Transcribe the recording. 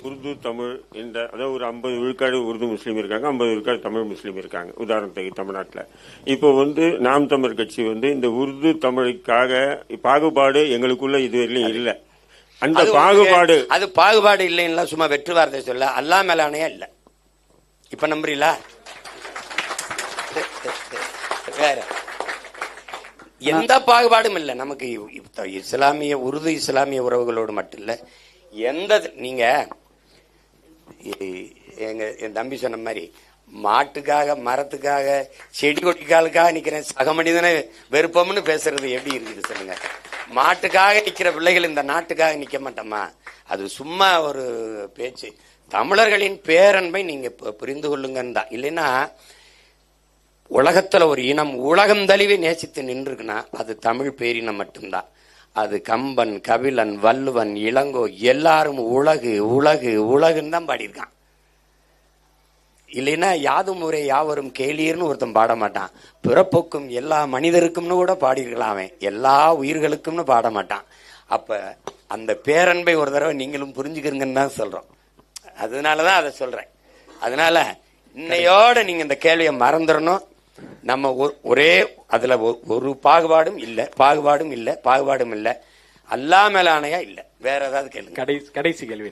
உருது தமிழ் என்ற அதாவது ஒரு 50 விழுக்காடு உருது முஸ்லீம் இருக்காங்க, 50 விழுக்காடு தமிழ் முஸ்லீம் இருக்காங்க. உதாரணத்துக்கு தமிழ்நாட்டில் இப்போ நாம் தமிழர் கட்சி இந்த உருது தமிழுக்காக பாகுபாடு எங்களுக்குள்ள இதுவரையிலும் இல்லை. அந்த பாகுபாடு அது பாகுபாடு இல்லைன்னா சும்மா வெற்று வார்த்தை சொல்ல அல்லா மேலானையா இல்ல. இப்ப நம்புறீங்களா? வேற எந்த பாகுபாடும் இல்லை நமக்கு. இஸ்லாமிய உருது இஸ்லாமிய உறவுகளோடு மட்டும் இல்ல, எந்த நீங்க என் தம்பி சொன்ன மாதிரி மாட்டுக்காக மரத்துக்காக செடி கொடிக்காலுக்காக நிக்கிறேன் சக மனிதனை வெறுப்பம்னு பேசுறது எப்படி இருக்குது சொல்லுங்க? மாட்டுக்காக நிக்கிற பிள்ளைகள் இந்த நாட்டுக்காக நிக்க மாட்டோமா? அது சும்மா ஒரு பேச்சு. தமிழர்களின் பேரன்பை நீங்க புரிந்து கொள்ளுங்கன்னு தான். இல்லைன்னா உலகத்துல ஒரு இனம் உலகம் தழுவி நேசித்து நின்றுக்குன்னா அது தமிழ் பேரினம் மட்டும்தான். அது கம்பன், கபிலன், வள்ளுவன், இளங்கோ எல்லாரும் உலகு உலகு உலகுன்னு தான் பாடியிருக்கான். இல்லைன்னா யாதும் ஊரே யாவரும் கேளீர்னு ஒருத்தன் பாட மாட்டான். பிறப்போக்கும் எல்லா மனிதருக்கும்னு கூட பாடியிருக்கலாம், அவன் எல்லா உயிர்களுக்கும்னு பாட மாட்டான். அப்ப அந்த பேரன்பை ஒரு தடவை நீங்களும் புரிஞ்சுக்கிறீங்கன்னு தான் சொல்றோம். அதனாலதான் அதை சொல்றேன். அதனால இன்னையோட நீங்க இந்த கேள்வியை மறந்துடணும். நம்ம ஒரே அதுல ஒரு பாகுபாடும் இல்லை, பாகுபாடும் இல்லை. அல்லா மேலானையா இல்ல. வேற ஏதாவது கேள்வி? கடைசி கேள்வி